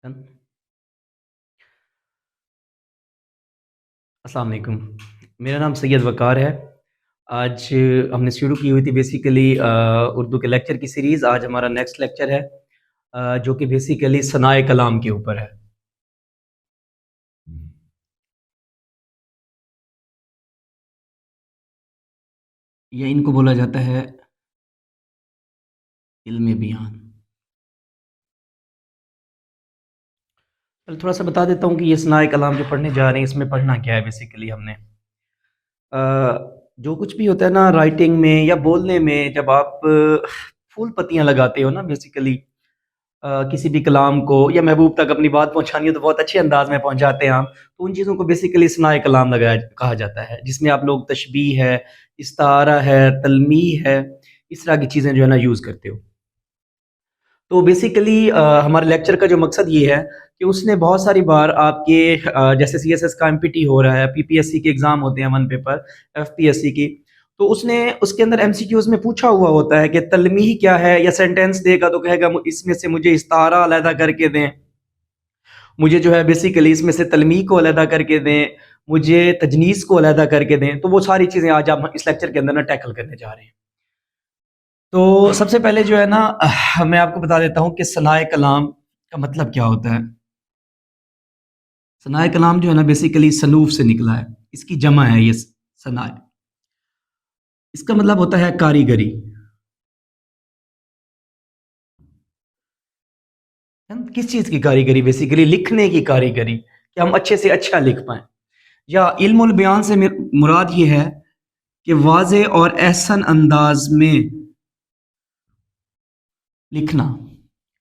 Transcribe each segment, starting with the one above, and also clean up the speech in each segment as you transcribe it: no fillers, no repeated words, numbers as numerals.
अस्सलाम वालेकुम। मेरा नाम सैयद वक़ार है। आज हमने शुरू की हुई थी बेसिकली उर्दू के लेक्चर की सीरीज़। आज हमारा नेक्स्ट लेक्चर है जो कि बेसिकली सनाए कलाम के ऊपर है। या इनको बोला जाता है इल्म बयान। पहले थोड़ा-सा बता देता हूँ कि ये सनाए कलाम जो पढ़ने जा रहे हैं, इसमें पढ़ना क्या है बेसिकली हमने। जो कुछ भी होता है ना राइटिंग में या बोलने में, जब आप फूल पत्तियाँ लगाते हो ना बेसिकली किसी भी कलाम को या महबूब तक अपनी बात पहुँचानी हो तो बहुत अच्छे अंदाज में पहुँचाते हैं हम। तो उन चीज़ों को बेसिकली सनाए कलाम लगाया कहा जाता है, जिसमें आप लोग तशबीह है, इस्तारा है, तलमीह है, इस तरह की चीज़ें जो है ना यूज़ करते हो। तो बेसिकली हमारे लेक्चर का जो मकसद ये है कि उसने बहुत सारी बार आपके जैसे सीएसएस का एमपीटी हो रहा है, पीपीएससी के एग्ज़ाम होते हैं 1 पेपर, एफपीएससी की, तो उसने उसके अंदर एमसीक्यूज़ में पूछा हुआ होता है कि तलमीह क्या है, या सेंटेंस देगा तो कहेगा इसमें से मुझे इस्तारा अलहदा करके दें, मुझे जो है बेसिकली इसमें से तलमीह को अलहदा करके दें, मुझे तजनीस को अलहदा करके दें। तो वो सारी चीज़ें आज हम इस लेक्चर के अंदर ना टैकल करने जा रहे हैं। तो सबसे पहले जो है ना मैं आपको बता देता हूँ कि सनाए कलाम का मतलब क्या होता है। सनाए कलाम जो है ना बेसिकली सनूफ से निकला है, इसकी जमा है ये सनाए। इसका मतलब होता है कारीगरी। किस चीज़ की कारीगरी? बेसिकली लिखने की कारीगरी, कि हम अच्छे से अच्छा लिख पाएँ। या इल्मुल बयान से मुराद ये है कि वाज़े और एहसन अंदाज में लिखना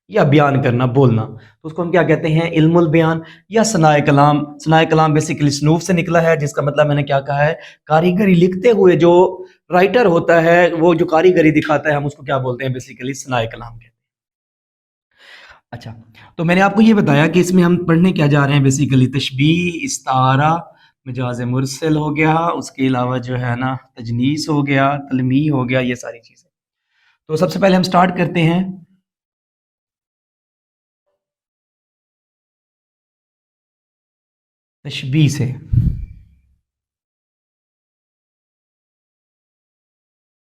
या बयान करना, बोलना। तो उसको हम क्या कहते हैं? इल्मुल बयान या सनाए कलाम। सनाए कलाम बेसिकली स्नूफ से निकला है, जिसका मतलब मैंने क्या कहा है, कारीगरी। लिखते हुए जो राइटर होता है, वो जो कारीगरी दिखाता है, हम उसको क्या बोलते हैं? बेसिकली सनाए कलाम कहते हैं। अच्छा, तो मैंने आपको ये बताया कि इसमें हम पढ़ने क्या जा रहे हैं, बेसिकली तशबीह, इस्तारा, मजाज मुरसल हो गया, उसके अलावा जो है ना तजनीस हो गया, तलमीह हो गया, ये सारी चीज़ें। तो सबसे पहले हम स्टार्ट करते हैं तशबीह से।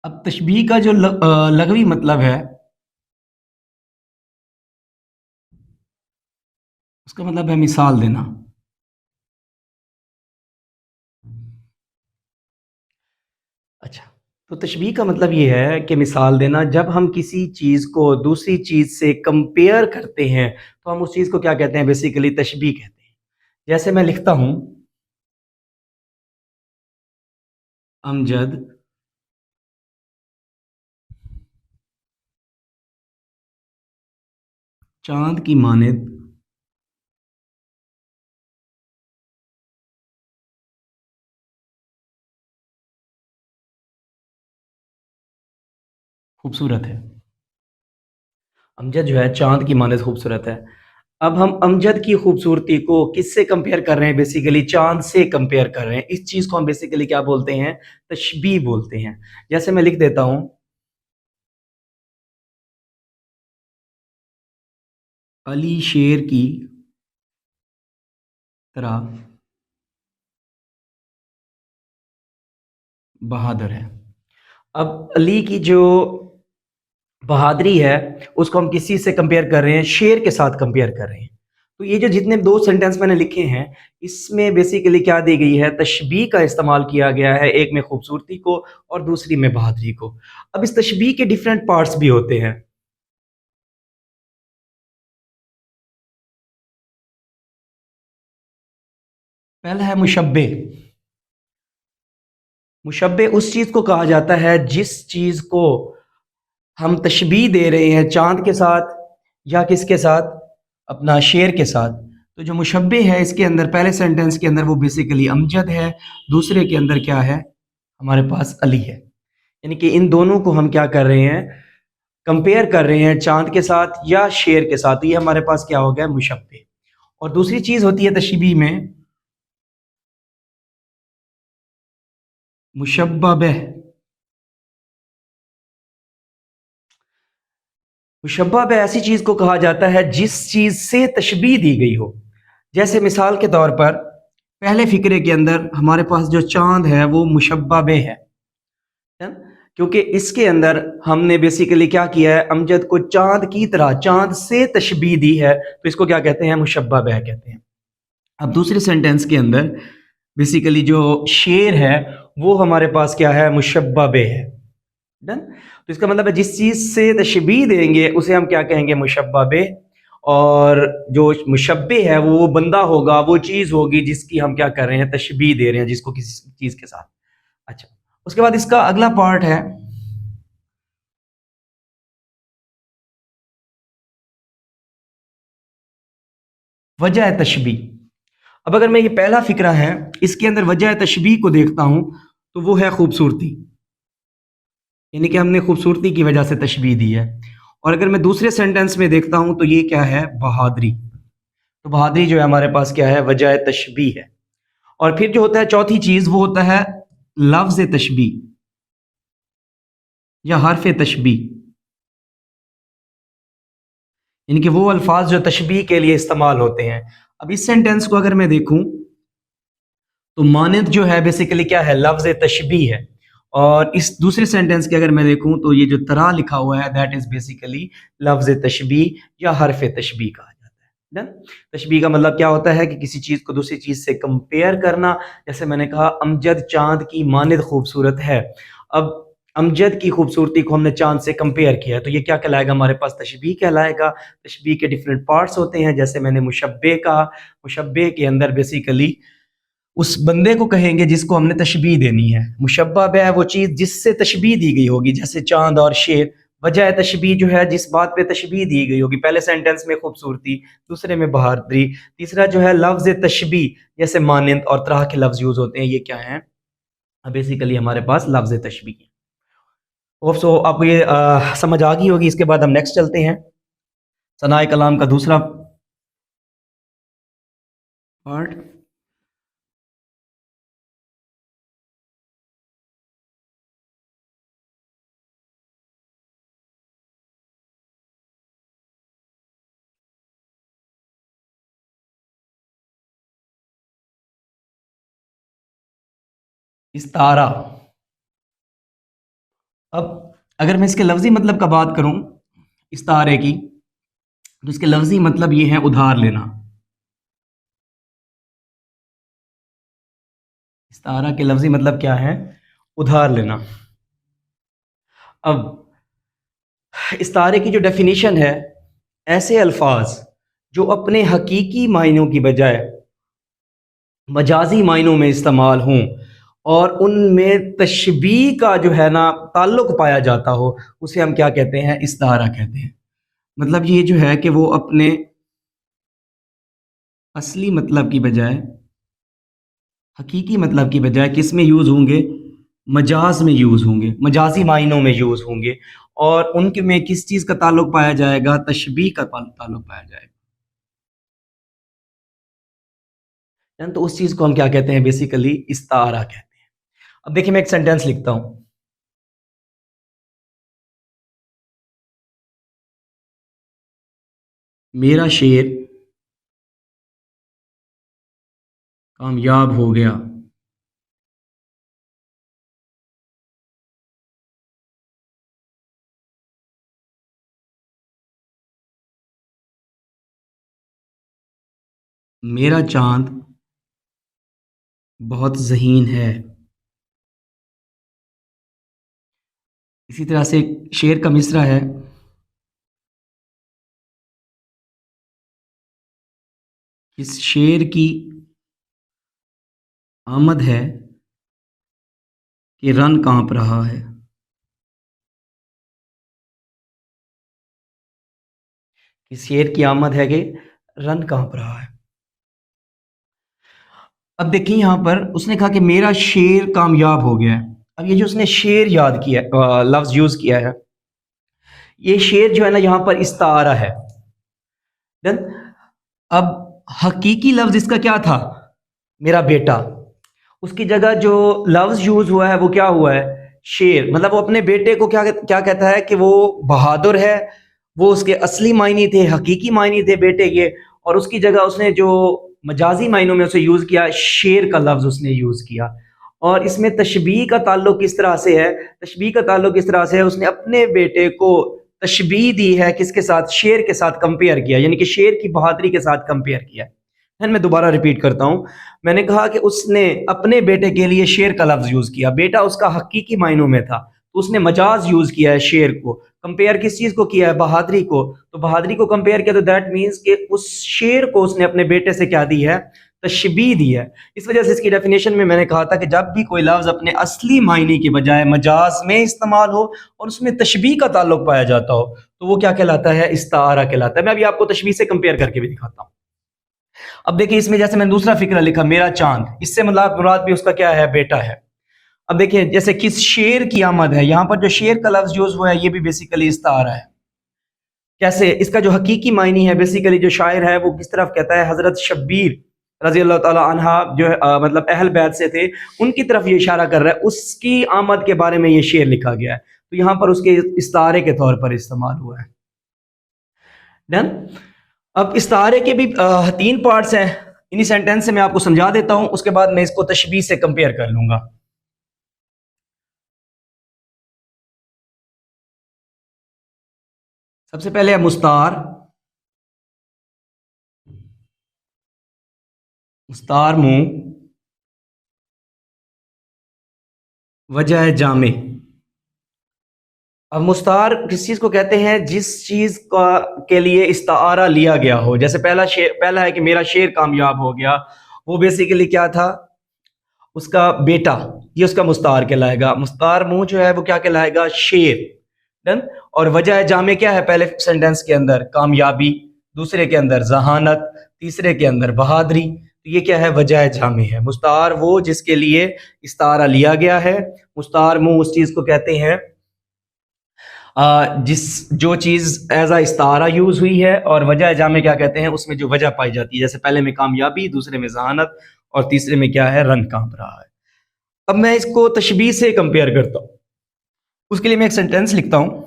अब तशबीह का जो लगवी मतलब है, उसका मतलब है मिसाल देना। अच्छा, तो तशबीह का मतलब ये है कि मिसाल देना। जब हम किसी चीज़ को दूसरी चीज़ से कंपेयर करते हैं, तो हम उस चीज़ को क्या कहते हैं? बेसिकली तशबीह कहते हैं। जैसे मैं लिखता हूँ अमजद चाँद की मानिंद खूबसूरत है। अमजद जो है चाँद की मानिंद खूबसूरत है। अब हम अमजद की खूबसूरती को किससे कंपेयर कर रहे हैं? बेसिकली चाँद से कंपेयर कर रहे हैं। इस चीज़ को हम बेसिकली क्या बोलते हैं? तशबीह बोलते हैं। जैसे मैं लिख देता हूँ अली शेर की तरह बहादुर है। अब अली की जो बहादुरी है, उसको हम किसी से कंपेयर कर रहे हैं? शेर के साथ कंपेयर कर रहे हैं। तो ये जो जितने 2 सेंटेंस मैंने लिखे हैं, इसमें बेसिकली क्या दी गई है? तशबीह का इस्तेमाल किया गया है, एक में खूबसूरती को और दूसरी में बहादुरी को। अब इस तशबीह के डिफरेंट पार्ट्स भी होते हैं। पहला है मुशब्बे। मुशब्बे उस चीज़ को कहा जाता है जिस चीज़ को हम तशबीह दे रहे हैं चाँद के साथ या किसके साथ? अपना शेर के साथ। तो जो मुशब्बे है, इसके अंदर पहले सेंटेंस के अंदर वो बेसिकली अमजद है, दूसरे के अंदर क्या है? हमारे पास अली है। यानी कि इन दोनों को हम क्या कर रहे हैं? कंपेयर कर रहे हैं चाँद के साथ या शेर के साथ। तो ये हमारे पास क्या हो गया? मुशब्बे। और दूसरी चीज़ होती है तशबीह में मुशब्बह बिह। मुशब्बह बे ऐसी चीज़ को कहा जाता है जिस चीज़ से तशबीह दी गई हो। जैसे मिसाल के तौर पर पहले फ़िक्रे के अंदर हमारे पास जो चाँद है वो मुशब्बह बे है ना? क्योंकि इसके अंदर हमने बेसिकली क्या किया है, अमजद को चाँद की तरह चाँद से तशबीह दी है, तो इसको क्या कहते हैं, मुशब्बह बे कहते हैं। अब दूसरे सेंटेंस के अंदर बेसिकली जो शेर है वो हमारे पास क्या है, मुशब्बह बे है। डन। तो इसका मतलब है जिस चीज़ से तशबीह देंगे उसे हम क्या कहेंगे, मुशब्बह बे। और जो मुशब्बे है वो बंदा होगा, वो चीज़ होगी जिसकी हम क्या कर रहे हैं, तशबीह दे रहे हैं जिसको किसी चीज़ के साथ। अच्छा, उसके बाद इसका अगला पार्ट है वजह तशबीह। अब अगर मैं ये पहला फिक्रा है इसके अंदर वजह तशबीह को देखता हूं तो वो है खूबसूरती, यानी कि हमने खूबसूरती की वजह से तशबीह दी है। और अगर मैं दूसरे सेंटेंस में देखता हूं तो ये क्या है, बहादुरी। तो बहादुरी जो है हमारे पास क्या है, वजह तशबीह है। और फिर जो होता है चौथी चीज वो होता है लफ्ज तशबीह या हर्फ तशबीह, यानी कि वो अल्फाज जो तशबीह के लिए इस्तेमाल होते हैं। अब इस सेंटेंस को अगर मैं देखूं तो मानद जो है बेसिकली क्या है, लफ्ज तशबीह है। और इस दूसरे सेंटेंस के अगर मैं देखूं तो ये जो तरा लिखा हुआ है दैट इज बेसिकली लफ्ज तशबीह या हर्फ तशबीह कहा जाता है। डन। तशबीह का मतलब क्या होता है कि किसी चीज को दूसरी चीज से कंपेयर करना। जैसे मैंने कहा अमजद चांद की मानद खूबसूरत है। अब अमजद की खूबसूरती को हमने चांद से कंपेयर किया तो ये क्या कहलाएगा, हमारे पास तशबीह कहलाएगा। तशबीह के डिफरेंट पार्ट्स होते हैं, जैसे मैंने मुशब्बे कहा, मुशब्बे के अंदर बेसिकली उस बंदे को कहेंगे जिसको हमने तशबीह देनी है। मुशब्बह बह है वो चीज़ जिससे तशबीह दी गई होगी, जैसे चांद और शेर। वजह तशबीह जो है जिस बात पे तशबीह दी गई होगी, पहले सेंटेंस में खूबसूरती, दूसरे में बहादुरी, तीसरा जो है लफ्ज तशबीह, जैसे मानंद और तरह के लफ्ज यूज होते हैं, ये क्या है, बेसिकली हमारे पास लफ्ज तशबीह है। होप सो आपको ये समझ आ गई होगी। इसके बाद हम नेक्स्ट चलते हैं, सनाए कलाम का दूसरा पार्ट। इस्तारा। अब अगर मैं इसके लफ्जी मतलब का बात करूं इस्तारे की, तो इसके लफ्जी मतलब ये है उधार लेना। इस्तारा के लफ्जी मतलब क्या है, उधार लेना। अब इस्तारे की जो डेफिनेशन है, ऐसे अल्फाज जो अपने हकीकी मायनों की बजाय मजाजी मायनों में इस्तेमाल हों और उनमें तशबीह का जो है ना ताल्लुक पाया जाता हो, उसे हम क्या कहते हैं, इस्तारा कहते हैं। मतलब ये जो है कि वो अपने असली मतलब की बजाय, हकीकी मतलब की बजाय किस में यूज़ होंगे, मजाज में यूज़ होंगे, मजाजी मायनों में यूज़ होंगे। और उनके में किस चीज़ का ताल्लुक पाया जाएगा, तशबीह का ताल्लुक पाया जाएगा। तो उस चीज़ को हम क्या कहते हैं, बेसिकली इस्तारा कहते हैं। अब देखिए मैं एक सेंटेंस लिखता हूँ, मेरा शेर कामयाब हो गया। मेरा चांद बहुत ज़हीन है। इसी तरह से एक शेर का मिसरा है, इस शेर की आमद है कि रन कांप रहा है। इस शेर की आमद है कि रन कांप रहा है। अब देखिए यहाँ पर उसने कहा कि मेरा शेर कामयाब हो गया है। अब ये जो उसने शेर याद किया, लफ्ज यूज किया है, ये शेर जो है ना यहाँ पर इस्तारा है। डन। अब हकीकी लफ्ज इसका क्या था, मेरा बेटा। उसकी जगह जो लफ्ज यूज हुआ है वो क्या हुआ है, शेर। मतलब वो अपने बेटे को क्या क्या कहता है कि वो बहादुर है वो उसके असली मायने थे, हकीकी मायने थे बेटे के, और उसकी जगह उसने जो मजाजी मायनों में उसे यूज़ किया, शेर का लफ्ज़ उसने यूज़ किया। और इसमें तशबीह का ताल्लुक किस तरह से है? तशबीह का ताल्लुक इस तरह से है, उसने अपने बेटे को तशबीह दी है किसके साथ? शेर के साथ कंपेयर किया, यानी कि शेर की बहादुरी के साथ कंपेयर किया है। मैं दोबारा रिपीट करता हूँ, मैंने कहा कि उसने अपने बेटे के लिए शेर का लफ्ज़ यूज़ किया, बेटा उसका हकीकी मायनों में था, तो उसने मजाज यूज़ किया है शेर को। कंपेयर किस चीज़ को किया है? बहादुरी को। तो बहादुरी को कंपेयर किया, तो दैट मीन्स कि उस शेर को उसने अपने बेटे से क्या दी है? तशबीह दी है। इस वजह से इसकी डेफिनेशन में मैंने कहा था कि जब भी कोई लफ्ज़ अपने असली मायने की बजाय मजाज में इस्तेमाल हो और उसमें तशबीह का ताल्लुक पाया जाता हो, तो वो क्या कहलाता है? इस्तारा कहलाता है। मैं अभी आपको तशबीह से कंपेयर करके भी दिखाता हूँ। अब देखिए, इसमें जैसे मैंने दूसरा फिक्रा लिखा, मेरा चांद, इससे मतलब मुराद भी उसका क्या है? बेटा है। अब देखिए, जैसे किस शेर की आमद है, यहाँ पर जो शेर का लफ्ज़ यूज़ हुआ है, ये भी बेसिकली इस्तारा है। कैसे? इसका जो हकीकी मायने है, बेसिकली जो शायर है वो किस तरफ कहता है? हज़रत शब्बीर रज़ी अल्लाह ताला अन्हा जो है मतलब अहल बैत से थे, उनकी तरफ ये इशारा कर रहा है, उसकी आमद के बारे में ये शेर लिखा गया है। तो यहाँ पर उसके इस्तारे के तौर पर इस्तेमाल हुआ है। डन? अब इस्तारे के भी 3 पार्ट्स हैं। इन्हीं सेंटेंस से मैं आपको समझा देता हूँ, उसके बाद मैं इसको तशबीह से कंपेयर कर लूँगा। सबसे पहले है मुस्तार, मुस्तार मुँह, वजह जामे। अब मुस्तार किस चीज़ को कहते हैं? जिस चीज़ का के लिए इस्तारा लिया गया हो। जैसे पहला है कि मेरा शेर कामयाब हो गया, वो बेसिकली क्या था? उसका बेटा, ये उसका मुस्तार कहलाएगा। मुस्तार मुँह जो है वो क्या कहलाएगा? शेर। डन? और वजह जामे क्या है पहले सेंटेंस के अंदर? कामयाबी, दूसरे के अंदर जहानत, तीसरे के अंदर बहादुरी। तो ये क्या है? वजह जामे है। मुस्तार वो जिसके लिए इस्तारा लिया गया है। मुस्तार मुँह उस चीज़ को कहते हैं जिस जो चीज़ एज आ इस्तारा यूज़ हुई है, और वजह जामे क्या कहते हैं? उसमें जो वजह पाई जाती है, जैसे पहले में कामयाबी, दूसरे में जहानत, और तीसरे में क्या है? रंग कांप रहा है। अब मैं इसको तशबीह से कंपेयर करता हूँ। उसके लिए मैं एक सेंटेंस लिखता हूँ।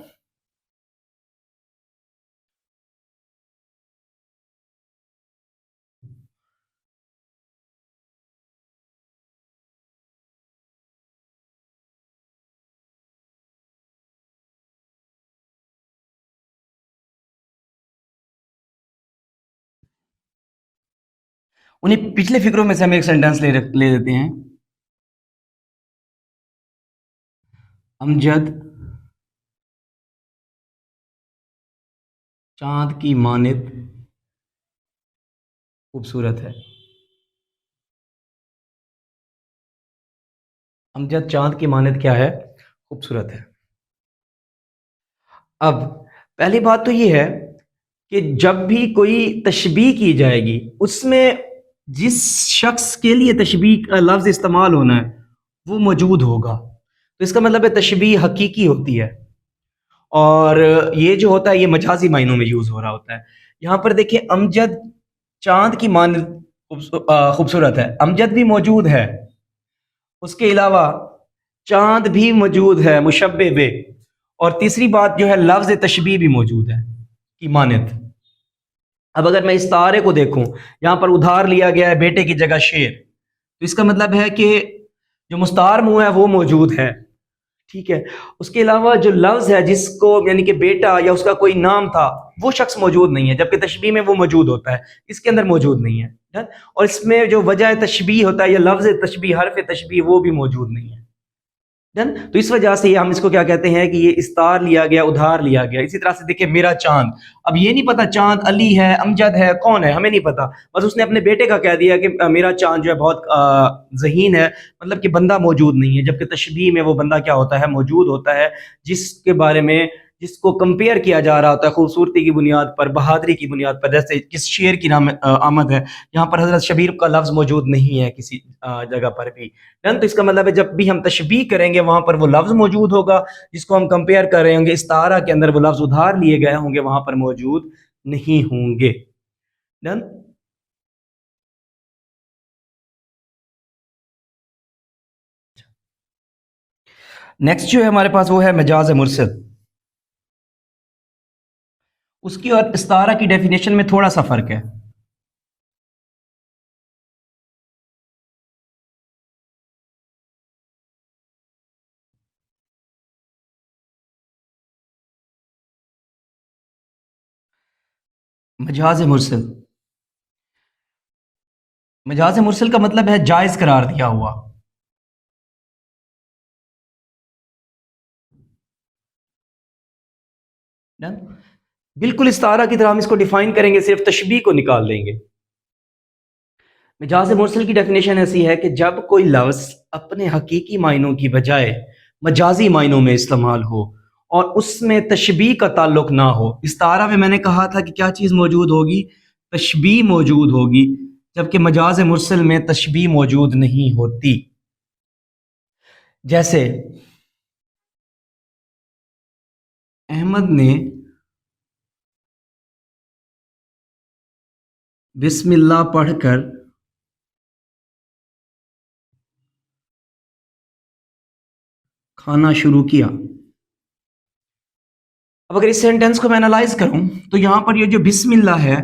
उन्हीं पिछले फिक्रों में से हम एक सेंटेंस ले लेते हैं। अमजद चांद की मानित खूबसूरत है। अमजद चांद की मानित क्या है? खूबसूरत है। अब पहली बात तो ये है कि जब भी कोई तशबीह की जाएगी, उसमें जिस शख्स के लिए तशबीह का लफ्ज़ इस्तेमाल होना है, वो मौजूद होगा। तो इसका मतलब है तशबीह हकीकी होती है, और ये जो होता है ये मजाजी मायनों में यूज़ हो रहा होता है। यहाँ पर देखिए, अमजद चाँद की मानित खूबसूरत है, अमजद भी मौजूद है, उसके अलावा चाँद भी मौजूद है, मुशब्बे बे, और तीसरी बात जो है लफ्ज़ तशबीह भी मौजूद है, की मानित। अब अगर मैं इस तारे को देखूं, यहाँ पर उधार लिया गया है बेटे की जगह शेर, तो इसका मतलब है कि जो मुस्तार मुंह है वो मौजूद है। ठीक है। उसके अलावा जो लफ्ज है जिसको यानी कि बेटा या उसका कोई नाम था, वो शख्स मौजूद नहीं है, जबकि तशबीह में वो मौजूद होता है, इसके अंदर मौजूद नहीं है। और इसमें जो वजह तशबीह होता है या लफ्ज तशबीह, हर्फ तशबीह, वो भी मौजूद नहीं है। डन? तो इस वजह से हम इसको क्या कहते हैं कि ये इस्तार लिया गया, उधार लिया गया। इसी तरह से देखिए, मेरा चांद, अब ये नहीं पता चांद अली है, अमजद है, कौन है, हमें नहीं पता। बस उसने अपने बेटे का कह दिया कि मेरा चांद जो है बहुत ज़हीन है, मतलब कि बंदा मौजूद नहीं है, जबकि तशबीह में वो बंदा क्या होता है? मौजूद होता है, जिसके बारे में जिसको कंपेयर किया जा रहा होता है खूबसूरती की बुनियाद पर, बहादुरी की बुनियाद पर। जैसे किस शेर की नाम आमद है, यहाँ पर हजरत शबीर का लफ्ज़ मौजूद नहीं है किसी जगह पर भी। डन? तो इसका मतलब है जब भी हम तशबीह करेंगे, वहां पर वो लफ्ज मौजूद होगा, जिसको हम कंपेयर कर रहे होंगे, इस्तारा के अंदर वो लफ्ज उधार लिए गए होंगे, वहां पर मौजूद नहीं होंगे। डन? नेक्स्ट जो है हमारे पास वो है मजाज मुरसल। उसकी और इस्तारा की डेफिनेशन में थोड़ा सा फर्क है। मजाज मुरसल, मजाज मुरसल का मतलब है जायज करार दिया हुआ। डन। बिल्कुल इस्तारा की तरह हम इसको डिफाइन करेंगे, सिर्फ तशबीह को निकाल देंगे। मिजाज मुरसल की डेफिनेशन ऐसी है कि जब कोई लफ्ज़ अपने हकीकी मायनों की बजाय मजाजी मायनों में इस्तेमाल हो और उसमें तशबीह का ताल्लुक ना हो। इस्तारा में मैंने कहा था कि क्या चीज़ मौजूद होगी, तशबीह मौजूद होगी, जबकि मजाज मुरसल में तशबीह मौजूद नहीं होती। जैसे अहमद ने बिस्मिल्लाह पढ़कर खाना शुरू किया। अब अगर इस सेंटेंस को मैं एनालाइज करूं तो यहां पर ये जो बिस्मिल्लाह है,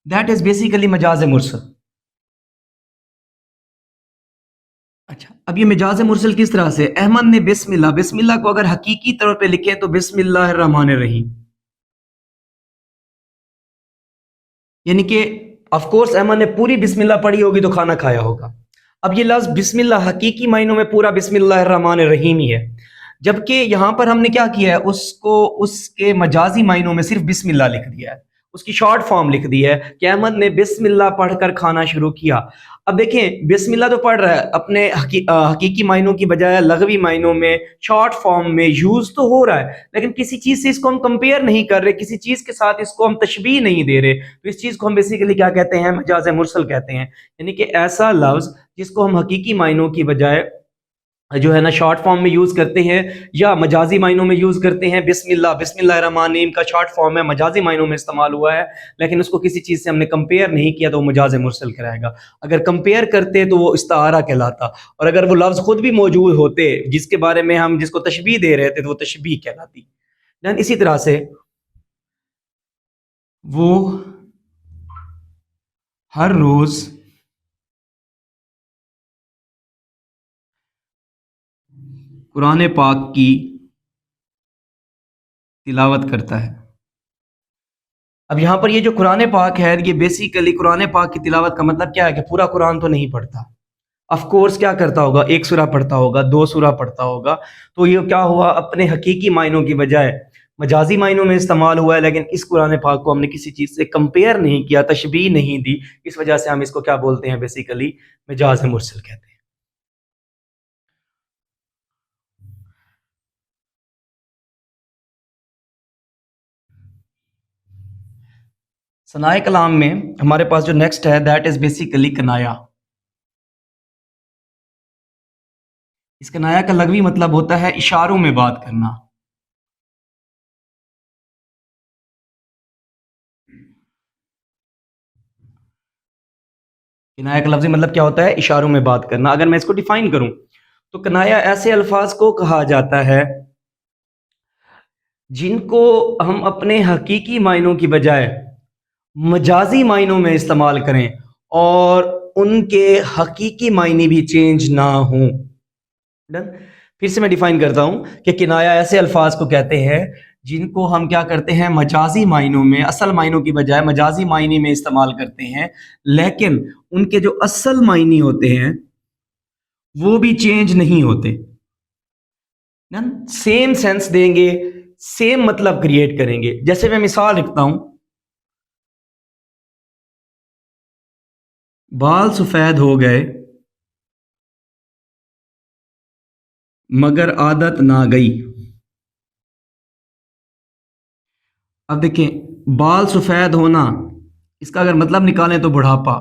that is basically Majaz Mursal. अच्छा, अब ये मिजाज मुरसल किस तरह से, अहमद ने बिस्मिल्लाह, बिस्मिल्लाह को अगर हकीकी तौर पे लिखे तो बिस्मिल्लाह रहमान रहीम, यानी कि ऑफ कोर्स अहमद ने पूरी बिस्मिल्लाह पढ़ी होगी तो खाना खाया होगा। अब ये लफ्ज बिस्मिल्लाह हकीकी मायनों में पूरा बिस्मिल्लाह रहमान रहीम ही है, जबकि यहां पर हमने क्या किया है, उसको उसके मजाजी मायनों में सिर्फ बिस्मिल्लाह लिख दिया है, उसकी शॉर्ट फॉर्म लिख दी है कि अहमद ने बिस्मिल्लाह पढ़कर खाना शुरू किया। अब देखें, बिस्मिल्लाह तो पढ़ रहा है, अपने हकीकी मायनों की बजाय लगवी मायनों में शॉर्ट फॉर्म में यूज तो हो रहा है, लेकिन किसी चीज से इसको हम कंपेयर नहीं कर रहे, किसी चीज के साथ इसको हम तशबीह नहीं दे रहे, तो इस चीज को हम बेसिकली क्या कहते हैं, मजाज मुरसल कहते हैं। यानी कि ऐसा लफ्ज जिसको हम हकीकी मायनों की बजाय जो है ना शॉर्ट फॉर्म में यूज करते हैं या मजाजी मायनों में यूज करते हैं। बिस्मिल्लाह, बिस्मिल्लाह रहमान रहीम का शॉर्ट फॉर्म है, मजाजी मायनों में इस्तेमाल हुआ है, लेकिन उसको किसी चीज से हमने कंपेयर नहीं किया तो वो मजाज मुरसल कहलाएगा। अगर कंपेयर करते तो वो इस्तारा कहलाता, और अगर वो लफ्ज खुद भी मौजूद होते जिसके बारे में हम जिसको तशबीह दे रहे थे तो वो तशबीह कहलाती। देन इसी तरह से वो हर रोज कुरान पाक की तिलावत करता है। अब यहाँ पर ये जो कुरान पाक है, ये बेसिकली कुरान पाक की तिलावत का मतलब क्या है कि पूरा कुरान तो नहीं पढ़ता। ऑफ कोर्स क्या करता होगा, एक सूरा पढ़ता होगा, दो सूरा पढ़ता होगा, तो ये क्या हुआ, अपने हकीकी मायनों की बजाय मजाजी मायनों में इस्तेमाल हुआ है। लेकिन इस कुरान पाक को हमने किसी चीज़ से कंपेयर नहीं किया, तशबीह नहीं दी, इस वजह से हम इसको क्या बोलते हैं, बेसिकली मजाज मुरसल कहते हैं। सनाए कलाम में हमारे पास जो नेक्स्ट है, दैट इज बेसिकली कनाया। इस कनाया का लगवी मतलब होता है इशारों में बात करना। किनाया का लफ्ज़ी मतलब क्या होता है, इशारों में बात करना। अगर मैं इसको डिफाइन करूं तो कनाया ऐसे अल्फाज को कहा जाता है जिनको हम अपने हकीकी मायनों की बजाय मजाजी मायनों में इस्तेमाल करें और उनके हकीकी मायने भी चेंज ना हों। डन। फिर से मैं डिफाइन करता हूं कि किनाया ऐसे अल्फाज को कहते हैं जिनको हम क्या करते हैं, मजाजी मायनों में, असल मायनों की बजाय मजाजी मायने में इस्तेमाल करते हैं, लेकिन उनके जो असल मायने होते हैं वो भी चेंज नहीं होते। डन। सेम सेंस देंगे, सेम मतलब क्रिएट करेंगे। जैसे मैं मिसाल लिखता हूं, बाल सफेद हो गए मगर आदत ना गई। अब देखें, बाल सफेद होना, इसका अगर मतलब निकालें तो बुढ़ापा,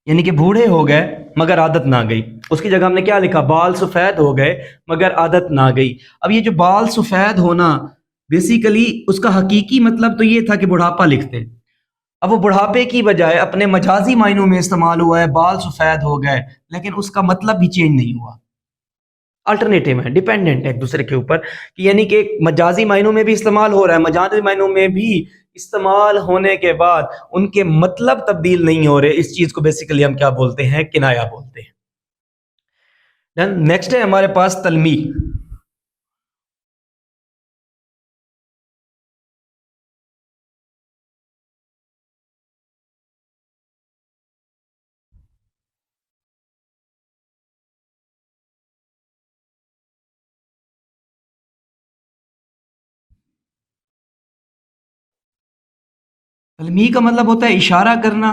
यानी कि बूढ़े हो गए मगर आदत ना गई। उसकी जगह हमने क्या लिखा, बाल सफेद हो गए मगर आदत ना गई। अब ये जो बाल सफेद होना, बेसिकली उसका हकीकी मतलब तो ये था कि बुढ़ापा लिखते। अब वो बुढ़ापे की बजाय अपने मजाजी मायनों में इस्तेमाल हुआ है, बाल सफेद हो गए, लेकिन उसका मतलब भी चेंज नहीं हुआ। अल्टरनेटिव है, डिपेंडेंट है एक दूसरे के ऊपर, कि यानी कि मजाजी मायनों में भी इस्तेमाल हो रहा है, मजाजी मायनों में भी इस्तेमाल होने के बाद उनके मतलब तब्दील नहीं हो रहे। इस चीज को बेसिकली हम क्या बोलते हैं? किनाया बोलते हैं। देन नेक्स्ट है हमारे पास तलमी। तलमी का मतलब होता है इशारा करना,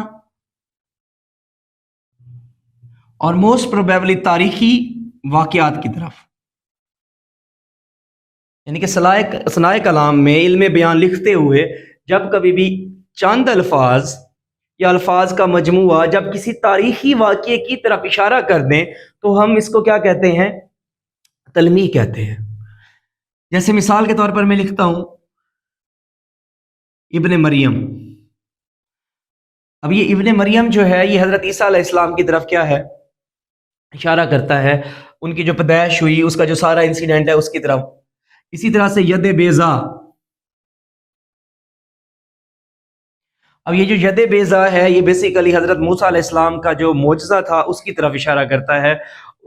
और मोस्ट प्रोबेबली तारीखी वाकयात की तरफ। यानी कि सनाए कलाम में इल्म बयान लिखते हुए जब कभी भी चंद अल्फाज या अल्फाज का मजमूआ जब किसी तारीखी वाक़ये की तरफ इशारा कर दें, तो हम इसको क्या कहते हैं? तलमी कहते हैं। जैसे मिसाल के तौर पर मैं लिखता हूं इब्ने मरियम। अब ये इब्ने मरियम जो है, ये हज़रत ईसा अलैहिस्सलाम की तरफ क्या है? इशारा करता है। उनकी जो पैदाइश हुई, उसका जो सारा इंसिडेंट है, उसकी तरफ। इसी तरह से यद बेज़ा। अब ये जो यद बेज़ा है, ये बेसिकली हज़रत मूसा अलैहिस्सलाम का जो मोजज़ा था, उसकी तरफ इशारा करता है।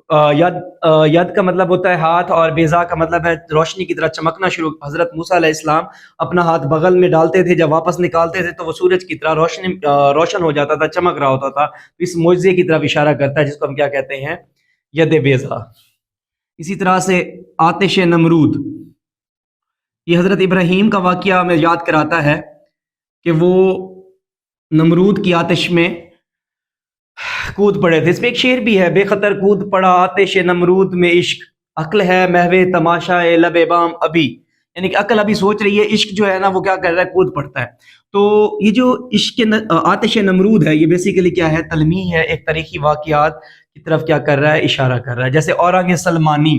यद का मतलब होता है हाथ, और बेज़ा का मतलब है रोशनी की तरह चमकना शुरू। हज़रत मूसा अलैहिस्सलाम अपना हाथ बगल में डालते थे, जब वापस निकालते थे तो वो सूरज की तरह रोशन हो जाता था, चमक रहा होता था। तो इस मोजज़े की तरफ इशारा करता है, जिसको हम क्या कहते हैं? यद बेज़ा। इसी तरह से आतिश नमरूद, ये हज़रत इब्राहीम का वाक़या हमें याद कराता है कि वो नमरूद की आतिश में कूद पड़े थे। इसमें एक शेर भी है, बेखतर कूद पड़ा आतिश नमरूद में इश्क, अक्ल है महवे तमाशा लबे बाम अभी। यानी कि अक्ल अभी सोच रही है, इश्क जो है ना वो क्या कर रहा है? कूद पड़ता है। तो ये जो आतिश नमरूद है, ये बेसिकली क्या है? तलमी है, एक तारीखी वाकयात की तरफ क्या कर रहा है? इशारा कर रहा है। जैसे औरंग सलमानी,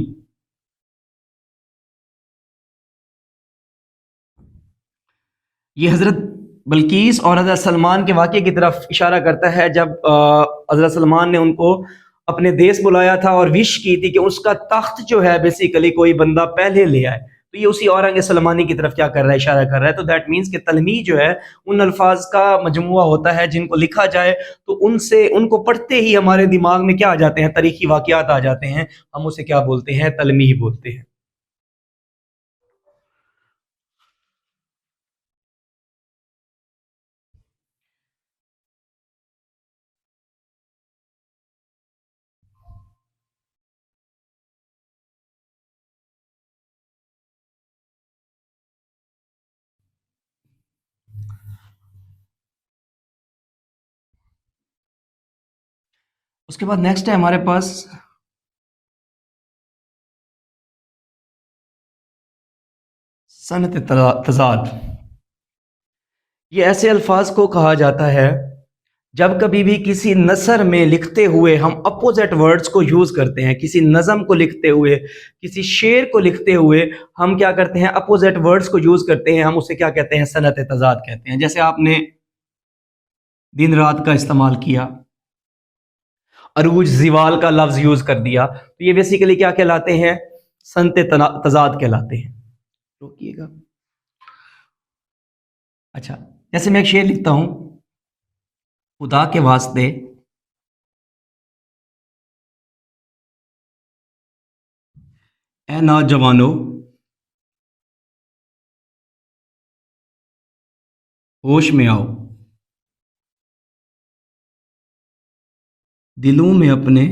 ये हज़रत बल्कीस और हज़रत सलमान के वाक़ये की तरफ इशारा करता है, जब हज़रत सलमान ने उनको अपने देश बुलाया था और विश की थी कि उसका तख्त जो है बेसिकली कोई बंदा पहले ले आए। तो ये उसी औरंग सलमानी की तरफ क्या कर रहा है? इशारा कर रहा है। तो दैट मीन्स कि तलमी जो है उन अल्फाज का मजमुआ होता है जिनको लिखा जाए तो उनसे उनको पढ़ते ही हमारे दिमाग में क्या आ जाते हैं? तारीखी वाक़यात आ जाते हैं। हम उसे क्या बोलते हैं? तलमी बोलते हैं। उसके बाद नेक्स्ट है हमारे पास सनत तज़ाद। ये ऐसे अल्फाज को कहा जाता है जब कभी भी किसी नसर में लिखते हुए हम अपोजिट वर्ड्स को यूज करते हैं। किसी नज़म को लिखते हुए, किसी शेर को लिखते हुए हम क्या करते हैं? अपोजिट वर्ड्स को यूज करते हैं। हम उसे क्या कहते हैं? सनत तज़ाद कहते हैं। जैसे आपने दिन रात का इस्तेमाल किया, अरूज जिवाल का लफ्ज यूज कर दिया, तो ये बेसिकली क्या कहलाते हैं? सनत तज़ाद कहलाते हैं। रोकिएगा। अच्छा, जैसे मैं एक शेर लिखता हूं, खुदा के वास्ते ए नौजवानों, होश में आओ, दिलों में अपने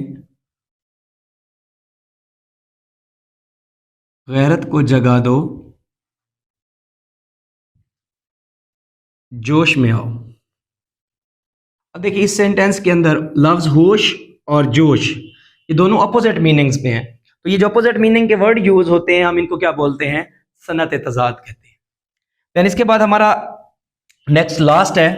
गैरत को जगा दो, जोश में आओ। अब देखिए इस सेंटेंस के अंदर लफ्ज होश और जोश, ये दोनों अपोजिट मीनिंग्स में हैं। तो ये जो अपोजिट मीनिंग के वर्ड यूज होते हैं, हम इनको क्या बोलते हैं? सनत तजाद कहते हैं। देन इसके बाद हमारा नेक्स्ट लास्ट है,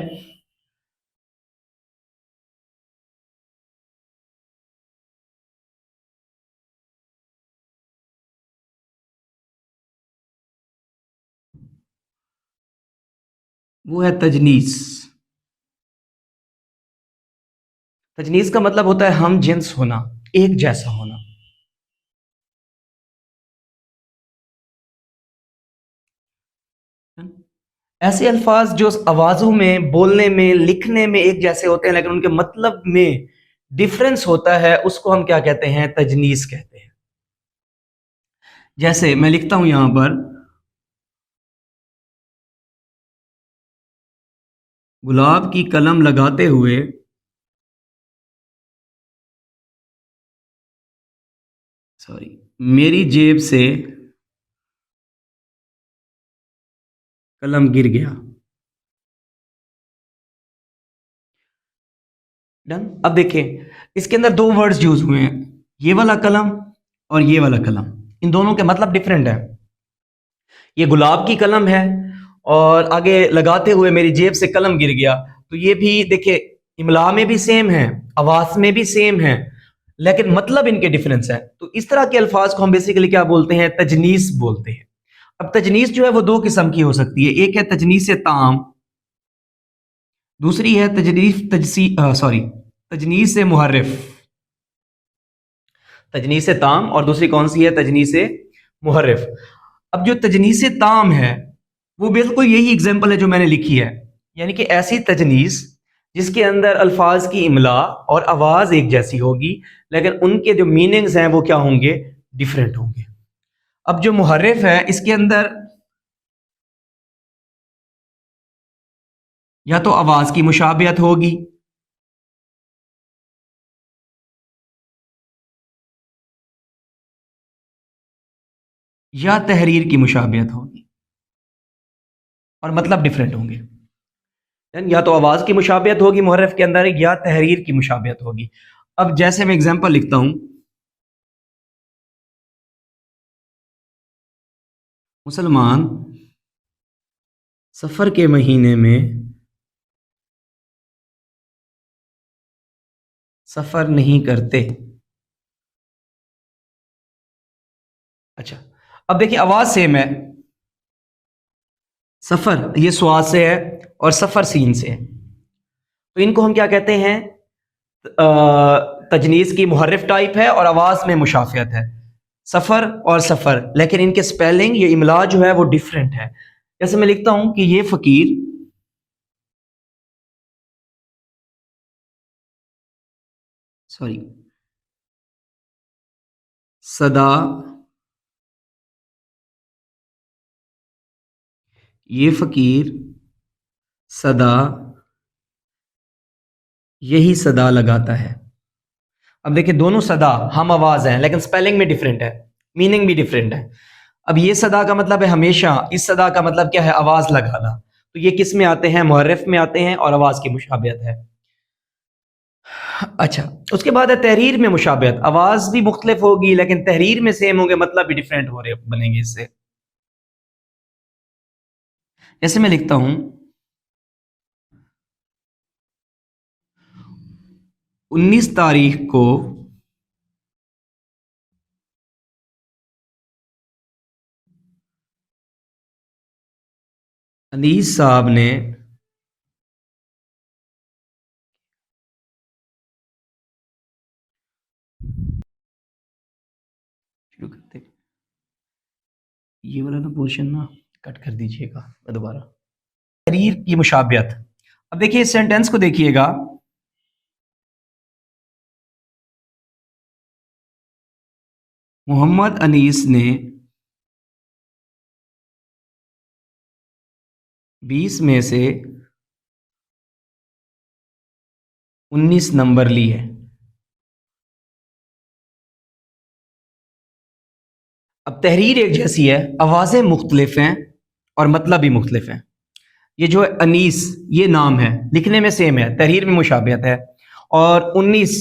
वो है तजनीस। तजनीस का मतलब होता है हम जिन्स होना, एक जैसा होना। ऐसे अल्फाज जो आवाज़ों में, बोलने में, लिखने में एक जैसे होते हैं लेकिन उनके मतलब में डिफरेंस होता है, उसको हम क्या कहते हैं? तजनीस कहते हैं। जैसे मैं लिखता हूं यहां पर, गुलाब की कलम लगाते हुए सॉरी मेरी जेब से कलम गिर गया। डन। अब देखें, इसके अंदर दो वर्ड्स यूज हुए हैं, ये वाला कलम और ये वाला कलम। इन दोनों के मतलब डिफरेंट है। ये गुलाब की कलम है और आगे लगाते हुए मेरी जेब से कलम गिर गया, तो ये भी देखिए इमला में भी सेम है, आवाज में भी सेम है, लेकिन मतलब इनके डिफरेंस है। तो इस तरह के अल्फाज को हम बेसिकली क्या बोलते हैं? तजनीस बोलते हैं। अब तजनीस जो है वो दो किस्म की हो सकती है, एक है तजनीस ताम, दूसरी है तजनीस तजसी सॉरी तजनीस मुहर्रिफ। तजनीस ताम और दूसरी कौन सी है? तजनीस मुहर्रिफ। अब जो तजनीस ताम है वो बिल्कुल यही एग्जाम्पल है जो मैंने लिखी है, यानी कि ऐसी तजनीस जिसके अंदर अल्फाज की इमला और आवाज एक जैसी होगी लेकिन उनके जो मीनिंग्स हैं वो क्या होंगे? डिफरेंट होंगे। अब जो मुहर्रिफ है इसके अंदर या तो आवाज की मुशाबियत होगी या तहरीर की मुशाबियत होगी, और मतलब डिफरेंट होंगे। या तो आवाज की मुशाबियत होगी मुहर्रिफ के अंदर या तहरीर की मुशाबियत होगी। अब जैसे मैं एग्जांपल लिखता हूं, मुसलमान सफर के महीने में सफर नहीं करते। अच्छा, अब देखिए आवाज सेम है, सफर ये स्वाद से है और सफर सीन से है, तो इनको हम क्या कहते हैं? तजनीस की मुहर्रिफ टाइप है और आवाज में मुशाफियत है, सफर और सफर, लेकिन इनके स्पेलिंग, ये इमला जो है वो डिफरेंट है। जैसे मैं लिखता हूं कि ये फकीर सॉरी सदा, ये फकीर सदा यही सदा लगाता है। अब देखिए दोनों सदा हम आवाज हैं लेकिन स्पेलिंग में डिफरेंट है, मीनिंग भी डिफरेंट है। अब ये सदा का मतलब है हमेशा, इस सदा का मतलब क्या है? आवाज लगाना। तो ये किस में आते हैं? मुहर्रिफ में आते हैं और आवाज की मुशाबियत है। अच्छा, उसके बाद है तहरीर में मुशाबियत। आवाज भी मुख्तलिफ होगी लेकिन तहरीर में सेम होंगे, मतलब भी डिफरेंट हो रहे बनेंगे इससे। जैसे मैं लिखता हूं 19 तारीख को अनीस साहब ने शुरू करते, ये वाला ना पोर्शन ना कट कर दीजिएगा दोबारा। तहरीर की मुशाबियत। अब देखिए इस सेंटेंस को देखिएगा, मोहम्मद अनीस ने 20 में से 19 नंबर लिए। अब तहरीर एक जैसी है, आवाज़ें मुख्तलिफ हैं और मतलब भी मुख्तलिफ हैं। ये जो है अनीस, ये नाम है, लिखने में सेम है, तहरीर में मुशाबियत है। और 19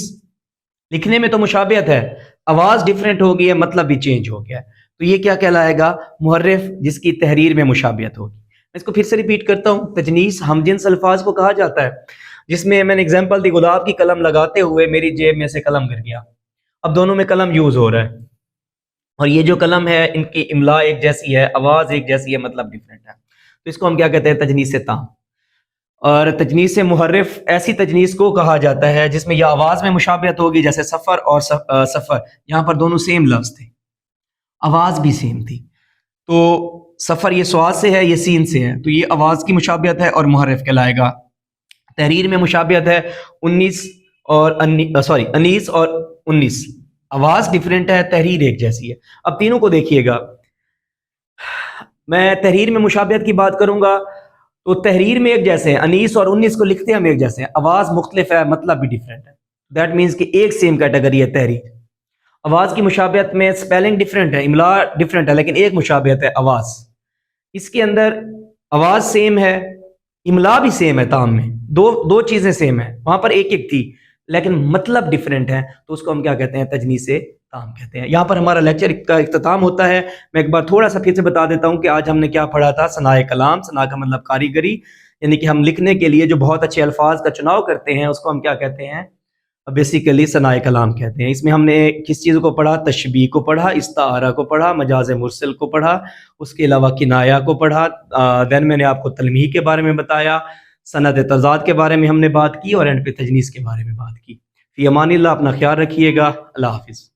लिखने में तो मुशाबियत है, आवाज़ डिफरेंट हो गई है, मतलब भी चेंज हो गया है। तो ये क्या कहलाएगा? मुहर्रिफ, जिसकी तहरीर में मुशाबियत होगी। मैं इसको फिर से रिपीट करता हूँ, तजनीस हमजिन्स अल्फाज को कहा जाता है, जिसमें मैंने एग्जाम्पल दी, गुलाब की कलम लगाते हुए मेरी जेब में से कलम गिर गया। अब दोनों में कलम यूज हो रहा है और ये जो कलम है इनकी इमला एक जैसी है, आवाज एक जैसी है, मतलब डिफरेंट है। तो इसको हम क्या कहते हैं? तजनीस ताम। और तजनीस मुहर्रिफ ऐसी तजनीस को कहा जाता है जिसमें यह आवाज में मुशाबियत होगी, जैसे सफर और सफर, यहाँ पर दोनों सेम लफ्ज थे, आवाज भी सेम थी। तो सफ़र ये स्वाद से है, ये सीन से है, तो ये आवाज़ की मुशाबियत है और मुहर्रिफ कहलाएगा। तहरीर में मुशाबियत है 19 और सॉरी 19 और 19, आवाज़ डिफरेंट है, तहरीर एक जैसी है। अब तीनों को देखिएगा, मैं तहरीर में मुशाबियत की बात करूंगा तो तहरीर में एक जैसे हैं, 19 और 19 को लिखते हम एक जैसे हैं, आवाज़ मुख्तलिफ है, मतलब भी डिफरेंट है। दैट मीन्स कि एक सेम कैटेगरी है तहरीर। आवाज़ की मुशाबियत में स्पेलिंग डिफरेंट है, इमला डिफरेंट है, लेकिन एक मुशाबियत है आवाज़। इसके अंदर आवाज़ सेम है, इमला भी सेम है, ताम में दो दो चीज़ें सेम है, वहां पर एक एक थी लेकिन मतलब डिफरेंट है, तो उसको हम क्या कहते हैं, तजनीसे ताम कहते हैं। यहाँ पर हमारा लेक्चर का इख्तिताम होता है। मैं एक बार थोड़ा सा फिर से बता देता हूँ कि आज हमने क्या पढ़ा था। सनाए कलाम, सना का मतलब कारीगरी, यानी कि हम लिखने के लिए जो बहुत अच्छे अल्फाज का चुनाव करते हैं उसको हम क्या कहते हैं, बेसिकली सनाए कलाम कहते हैं। इसमें हमने किस चीज़ को पढ़ा, तशबीह को पढ़ा, इस्तारा को पढ़ा, मजाज मुरसल को पढ़ा, उसके अलावा किनाया को पढ़ा। देन मैंने आपको तलमीह के बारे में बताया, सनद तज़ाद के बारे में हमने बात की और एंड पे तजनीस के बारे में बात की। फ़ी अमानिल्लाह, अपना ख्याल रखिएगा। अल्लाह हाफ़िज़।